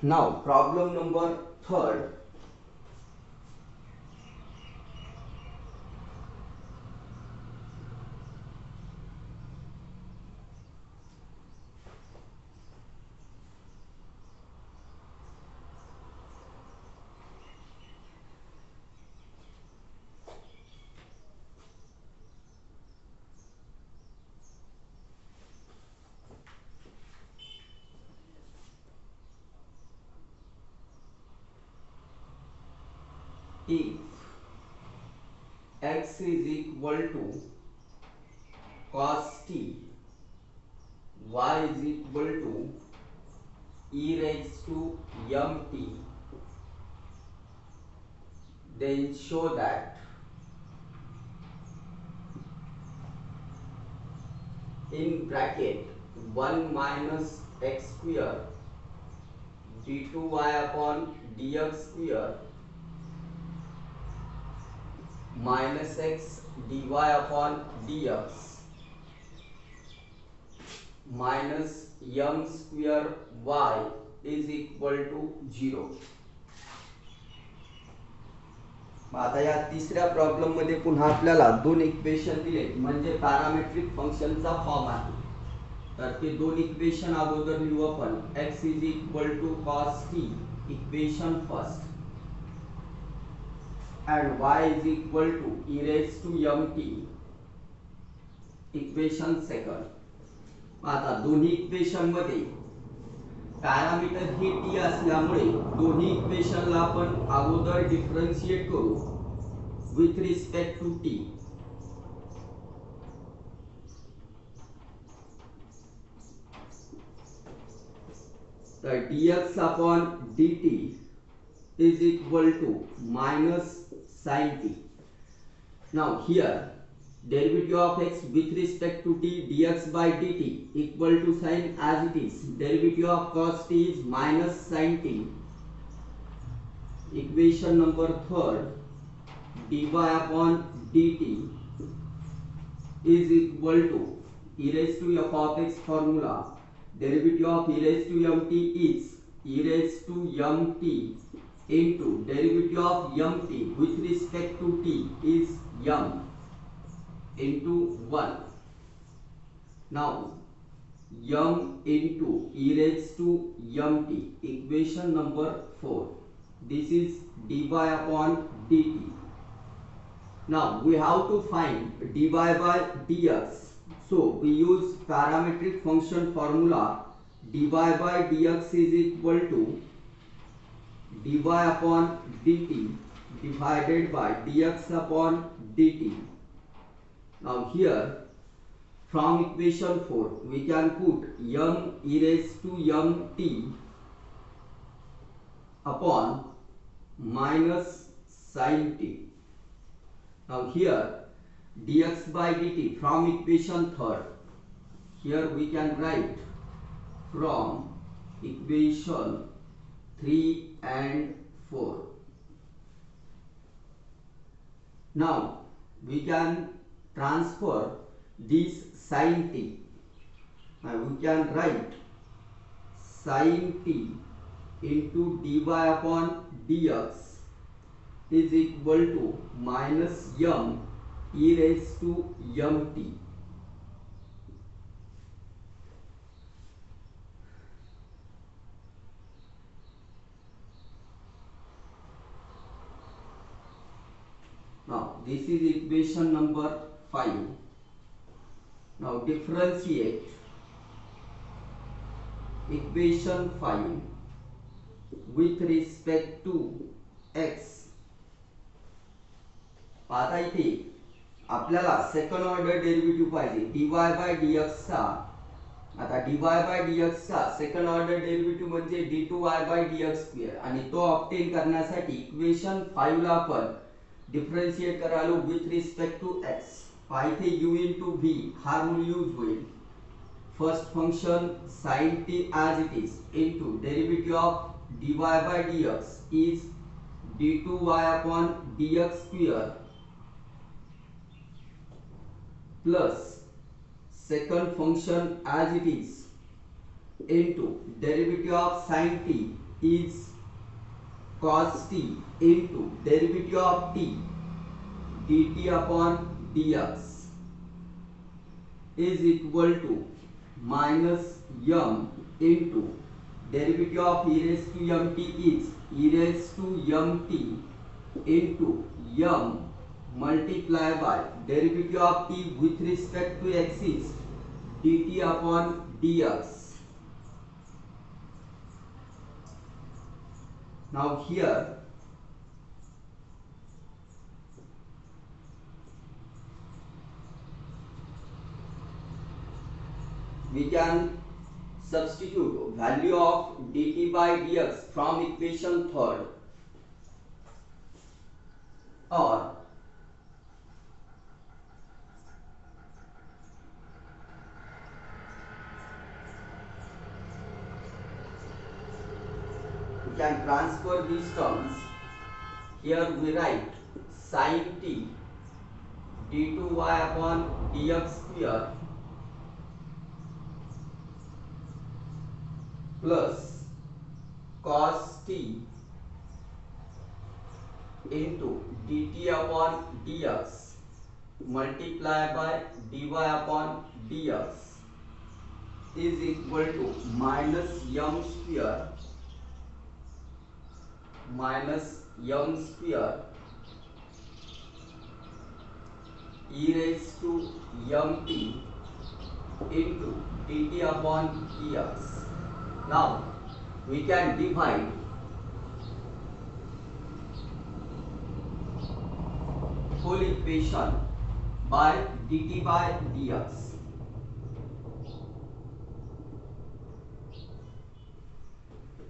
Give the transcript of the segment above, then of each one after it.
Now problem number third. If x is equal to cos t, y is equal to e raised to mt, then show that in bracket 1 minus x square d2y upon dx square minus x dy upon dx minus m square y is equal to 0. आता या तिसऱ्या problem मध्ये पुन्हा आपल्याला दोन equation दिले, म्हणजे parametric फंक्शनचा फॉर्म आहे. तर ते दोन इक्वेशन अगोदर लिहू आपण. x is equal to cos t equation first and y is equal to e raised to mt equation second. आता दोन्ही इक्वेशन मध्ये पॅरामीटर ही t असल्यामुळे दोन्ही इक्वेशनला आपण अगोदर डिफरन्शिएट करू विथ रिस्पेक्ट टू t. तर dx upon dt is equal to minus sin t. Now here derivative of x with respect to t dx by dt equal to sin as it is. Derivative of cos t is minus sin t. Equation number third, dy upon dt is equal to e raised to f of x formula. Derivative of e raised to mt is e raised to mt into derivative of mt with respect to t is m into 1. Now m into e raised to mt, equation number 4. This is dy upon dt. Now we have to find dy by dx. So we use parametric function formula. Dy by dx is equal to dy upon dt divided by dx upon dt. Now here from equation 4 we can put m e raised to mt upon minus sin t. Now here dx by dt from equation 3rd, here we can write from equation 3 and 4. Now we can transfer this sin t. Now we can write sin t into dy upon dx is equal to minus m e raised to mt. Now this is equation number 5. Now differentiate equation 5 with respect to x. आता इथे आपल्याला second order derivative पाहिजे dy bye dx चा. आता dy bye dx चा second order derivative म्हणजे d2y bye dx square, आणि तो ऑब्टेन करण्यासाठी इक्वेशन 5 ला आपण डिफरन्शिएट करालो विथ रिस्पेक्ट टू x. इथे u into v हा रूल यूज होईल. First function sin t as it is into derivative of dy by dx is d2y upon dx square plus second function as it is into derivative of sin t is cos t into derivative of t dt upon dx is equal to minus m into derivative of e raised to mt is e raised to mt into m multiply by derivative of t with respect to axis dt upon dx. Now here we can substitute value of dt by dx from equation third, or we can transfer these terms. Here we write sin t d2y upon dx square plus cos t into dt upon dx multiply by dy upon dx is equal to minus m square e raised to mt into dt upon dx. Now we can divide whole equation by dt by dx.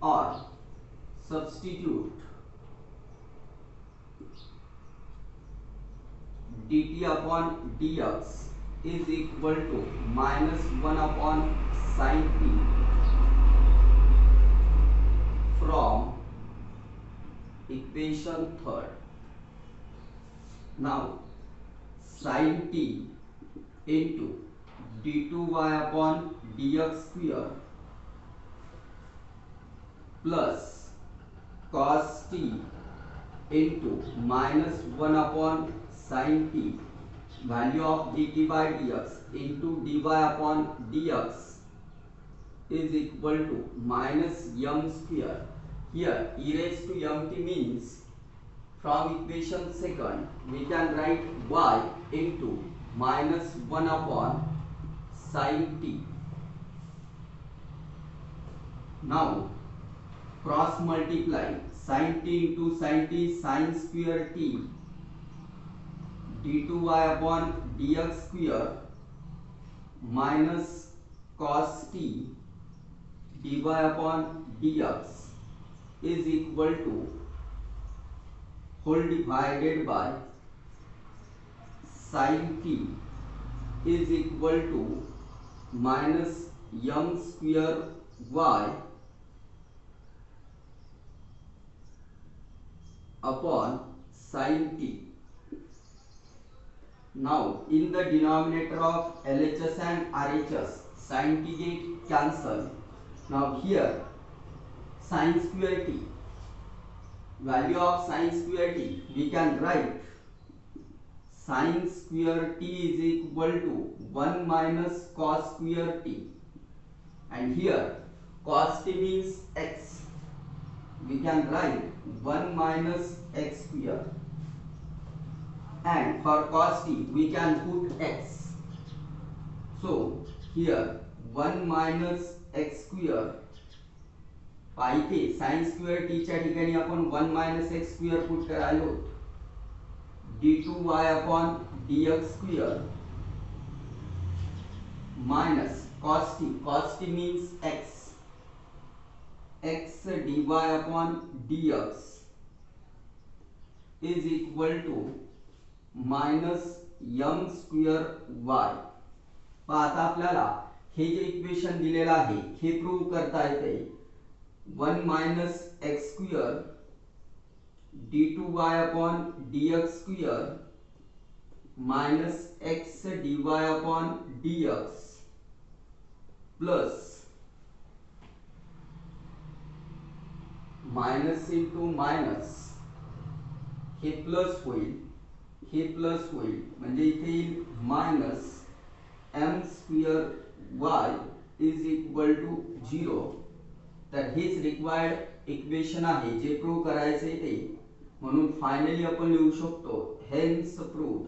Or substitute dt upon dx is equal to minus 1 upon sin t from equation third. Now sin t into d2y upon dx square plus cos t into minus 1 upon sin t value of dt by dx into dy upon dx is equal to minus m square. Here e raised to mt means from equation second we can write y into minus 1 upon sin t. Now cross multiply sin t into sin t sin square t d2y upon dx square minus cos t dy upon dx is equal to whole divided by sin t is equal to minus m square y upon sin t. Now in the denominator of LHS and RHS sin t get cancelled. Now here sin square t, value of sin square t we can write sin square t is equal to 1 minus cos square t, and here cos t means x, we can write 1 minus x square, and for cos t we can put x. So here 1 minus x square इथे sin square t च्या ठिकाणी आपण 1 minus x square put करायलो d2y upon dx square minus cos t means x dy upon dx is equal to minus m square y. आता आपल्याला हे जे equation दिलेलं आहे हे prove करता येते 1 minus x square d2y upon dx square minus x dy upon dx plus minus into minus हे plus होईल, हे plus होईल, म्हणजे इथे येईल minus M square Y is equal to 0. तर हेच रिक्वायर्ड इक्वेशन आहे जे प्रूव्ह करायचे ते. म्हणून फायनली आपण लिहू शकतो हेन्स प्रूव्ड.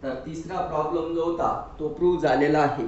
तर तिसरा प्रॉब्लेम जो होता तो प्रूव्ह झालेला आहे.